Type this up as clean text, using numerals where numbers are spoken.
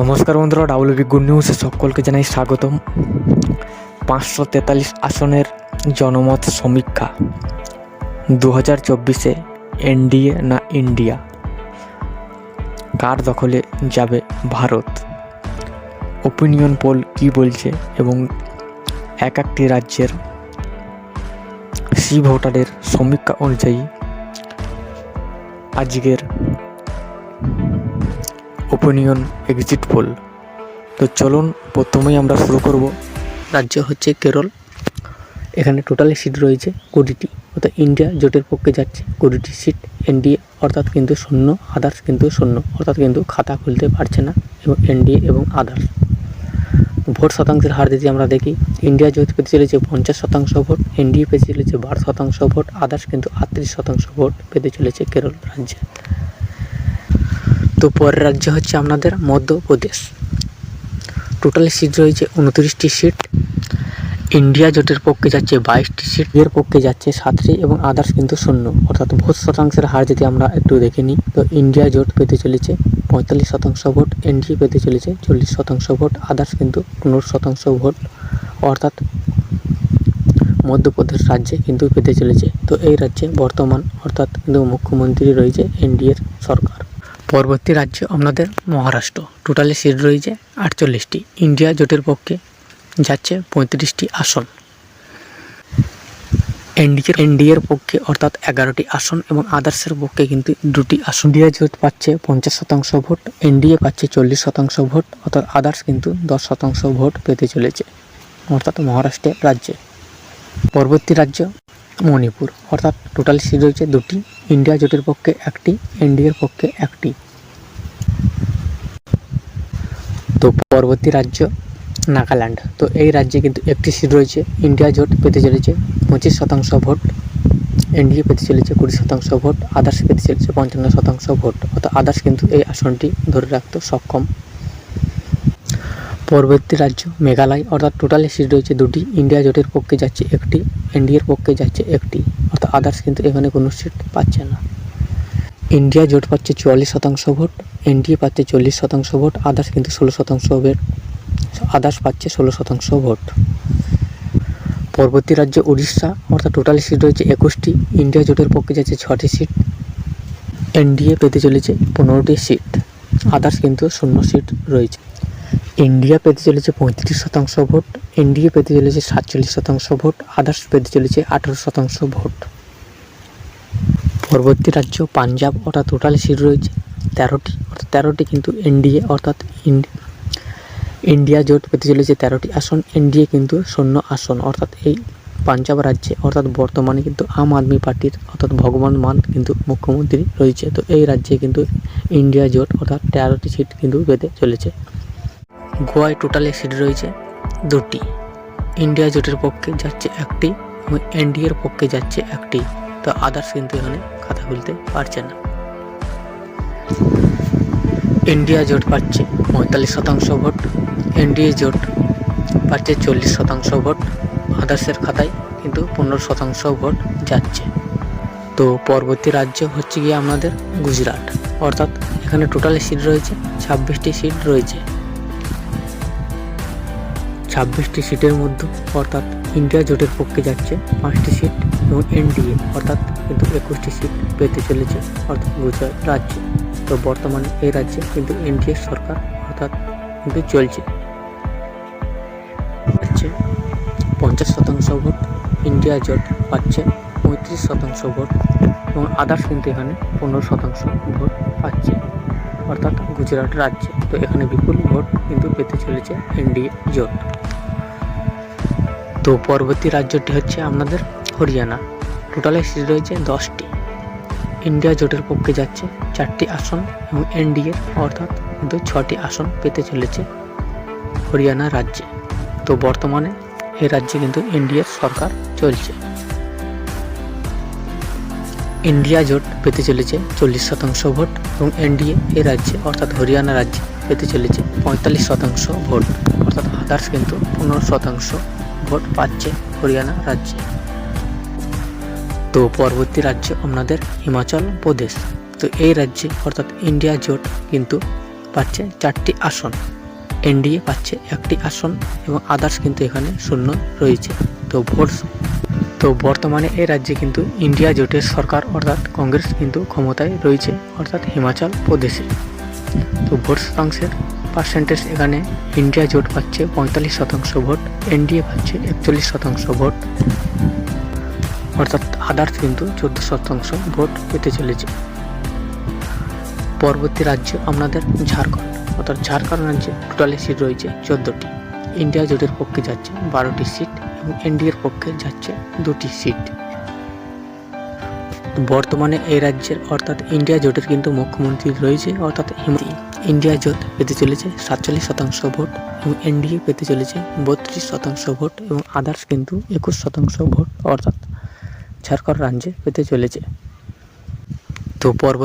নমস্কার বন্ধুরা, WB good নিউজে সকলকে জানাই স্বাগতম। 543 আসনের জনমত সমীক্ষা 2024-এ এনডিএ না ইন্ডিয়া, কার দখলে যাবে ভারত, ওপিনিয়ন পোল কী বলছে এবং একটি রাজ্যের ভোটারের সমীক্ষা অনুযায়ী আজকের ওপিনিয়ন এক্সিট পোল। তো চলুন প্রথমেই আমরা শুরু করব। রাজ্য হচ্ছে কেরল। এখানে টোটালি সিট রয়েছে 20টি, অর্থাৎ ইন্ডিয়া জোটের পক্ষে যাচ্ছে 20টি সিট। এনডিএ অর্থাৎ কিন্তু শূন্য, আদার্স কিন্তু শূন্য, অর্থাৎ কিন্তু খাতা খুলতে পারছে না এবং এনডিএ এবং আদার্স। ভোট শতাংশের হার যদি আমরা দেখি, ইন্ডিয়া জোট পেতে চলেছে 50% ভোট, এনডিএ পেতে চলেছে 12% ভোট, আদার্স কিন্তু 38% ভোট পেতে চলেছে কেরল রাজ্যে। তো পরের রাজ্য হচ্ছে আপনাদের মধ্যপ্রদেশ। টোটালি সিট রয়েছে 29টি সিট। ইন্ডিয়া জোটের পক্ষে যাচ্ছে 22টি সিট, এর পক্ষে যাচ্ছে 7টি এবং আদার্স কিন্তু শূন্য। অর্থাৎ ভোট শতাংশের হার যদি আমরা একটু দেখে নিই, তো ইন্ডিয়া জোট পেতে চলেছে 45% ভোট, এনডিএ পেতে চলেছে 40% ভোট, আদার্স কিন্তু 15% ভোট, অর্থাৎ মধ্যপ্রদেশ রাজ্যে কিন্তু পেতে চলেছে। তো এই রাজ্যে বর্তমান অর্থাৎ কিন্তু মুখ্যমন্ত্রী রয়েছে এনডিএর সরকার। পরবর্তী রাজ্য আপনাদের মহারাষ্ট্র। টোটালি সিট রয়েছে 48টি। ইন্ডিয়া জোটের পক্ষে যাচ্ছে 35টি আসন, এনডিএর পক্ষে অর্থাৎ 11টি আসন এবং আদার্সের পক্ষে কিন্তু 2টি আসন। ইন্ডিয়া জোট পাচ্ছে 50% ভোট, এনডিএ পাচ্ছে 40% ভোট, অর্থাৎ আদার্স কিন্তু 10% ভোট পেতে চলেছে, অর্থাৎ মহারাষ্ট্রের রাজ্যে। পরবর্তী রাজ্য মণিপুর। অর্থাৎ টোটাল সিট রয়েছে 2টি, ইন্ডিয়া জোটের পক্ষে 1টি, এনডিএর পক্ষে 1টি। তো পরবর্তী রাজ্য নাগাল্যান্ড। তো এই রাজ্যে কিন্তু 1টি সিট রয়েছে। ইন্ডিয়া জোট পেতে চলেছে 25% ভোট, এনডিএ পেতে চলেছে 20% ভোট, আদার্স পেতে চলেছে 55% ভোট, অর্থাৎ আদার্স কিন্তু এই আসনটি ধরে রাখতে সক্ষম। পরবর্তী রাজ্য মেঘালয়। অর্থাৎ টোটালি সিট রয়েছে 2টি, ইন্ডিয়া জোটের পক্ষে যাচ্ছে 1টি, এনডিএর পক্ষে যাচ্ছে 1টি, অর্থাৎ আদার্স কিন্তু এখানে কোনো সিট পাচ্ছে না। ইন্ডিয়া জোট পাচ্ছে 44% ভোট, এনডিএ পাচ্ছে 40% ভোট, আদার্স কিন্তু 16% ভোট, আদার্স পাচ্ছে 16% ভোট। পরবর্তী রাজ্য উড়িষ্যা। অর্থাৎ টোটাল সিট রয়েছে 21টি, ইন্ডিয়া জোটের পক্ষে যাচ্ছে 6টি সিট, এনডিএ পেতে চলেছে 15টি সিট, আদার্স কিন্তু 0 সিট রয়েছে। ইন্ডিয়া পেতে চলেছে 35% ভোট, এনডিএ পেতে চলেছে 47% ভোট, আদার্স পেতে চলেছে 18% ভোট। পরবর্তী রাজ্য পাঞ্জাব। অর্থাৎ টোটাল সিট রয়েছে 13টি, অর্থাৎ 13টি কিন্তু এনডিএ অর্থাৎ ইন্ডিয়া জোট পেতে চলেছে 13টি আসন, এনডিএ কিন্তু 0 আসন, অর্থাৎ এই পাঞ্জাব রাজ্যে অর্থাৎ বর্তমানে কিন্তু আম আদমি পার্টির অর্থাৎ ভগবান মান কিন্তু মুখ্যমন্ত্রী রয়েছে। তো এই রাজ্যে কিন্তু ইন্ডিয়া জোট অর্থাৎ 13টি সিট কিন্তু পেতে চলেছে। গোয়ায় টোটালি সিট রয়েছে 2টি, ইন্ডিয়া জোটের পক্ষে যাচ্ছে 1টি এবং এনডিএর পক্ষে যাচ্ছে 1টি, তো আদার্স কিন্তু এখানে খাতা খুলতে পারছে না। ইন্ডিয়া জোট পাচ্ছে 45% ভোট, এনডিএ জোট পাচ্ছে 40% ভোট, আদার্সের খাতায় কিন্তু 15% ভোট যাচ্ছে। তো পরবর্তী রাজ্য হচ্ছে গিয়ে আমাদের গুজরাট। অর্থাৎ এখানে টোটালি সিট রয়েছে 26টি সিট রয়েছে। 26টি সিটের মধ্যে অর্থাৎ ইন্ডিয়া জোটের পক্ষে যাচ্ছে 5টি সিট এবং এনডিএ অর্থাৎ কিন্তু 21টি সিট পেতে চলেছে অর্থাৎ গুজরাট রাজ্যে। তো বর্তমানে এই রাজ্যে কিন্তু এনডিএ সরকার অর্থাৎ কিন্তু চলছে। 50% ভোট, ইন্ডিয়া জোট পাচ্ছে 35% ভোট এবং আদার্স কিন্তু এখানে 15% ভোট পাচ্ছে, অর্থাৎ গুজরাট রাজ্যে। তো এখানে বিপুল ভোট কিন্তু পেতে চলেছে এনডিএ জোট। তো পরবর্তী রাজ্যটি হচ্ছে আপনাদের হরিয়ানা। টোটালি সিট রয়েছে 10টি, ইন্ডিয়া জোটের পক্ষে যাচ্ছে 4টি আসন এবং এনডিএ অর্থাৎ কিন্তু 6টি আসন পেতে চলেছে হরিয়ানা রাজ্যে। তো বর্তমানে এই রাজ্যে কিন্তু এনডিএর সরকার চলছে। ইন্ডিয়া জোট পেতে চলেছে 40% ভোট এবং এনডিএ এই রাজ্যে অর্থাৎ হরিয়ানা রাজ্যে পেতে চলেছে 45% ভোট, অর্থাৎ আদার্স কিন্তু 15% ভোট পাচ্ছে হরিয়ানা রাজ্যে। তো পরবর্তী রাজ্য আপনাদের হিমাচল প্রদেশ। তো এই রাজ্যে অর্থাৎ ইন্ডিয়া জোট কিন্তু পাচ্ছে 4টি আসন, এনডিএ পাচ্ছে 1টি আসন এবং আদার্স কিন্তু এখানে শূন্য রয়েছে। তো বর্তমানে এই রাজ্যে কিন্তু ইন্ডিয়া জোটের সরকার অর্থাৎ কংগ্রেস কিন্তু ক্ষমতায় রয়েছে, অর্থাৎ হিমাচল প্রদেশে। তো ভোট শতাংশের পার্সেন্টেজ এখানে ইন্ডিয়া জোট পাচ্ছে 45% ভোট, এনডিএ পাচ্ছে 41% ভোট, অর্থাৎ আদার্স কিন্তু 14% ভোট পেতে চলেছে। পরবর্তী রাজ্য আমাদের ঝাড়খণ্ড, অর্থাৎ ঝাড়খণ্ড রাজ্যে টোটালি সিট রয়েছে 14টি। ইন্ডিয়া জোটের পক্ষে যাচ্ছে 12টি সিট এবং এনডিএর পক্ষে যাচ্ছে 2টি সিট। বর্তমানে এই রাজ্যের অর্থাৎ ইন্ডিয়া জোটের কিন্তু মুখ্যমন্ত্রী রয়েছে, অর্থাৎ ইন্ডিয়া জোট পেতে চলেছে 47% ভোট এবং এনডিএ পেতে চলেছে 32% ভোট এবং আদার্স কিন্তু 21% ভোট, অর্থাৎ ঝাড়খণ্ড রাজ্যে পেতে চলেছে। তো পরবর্তী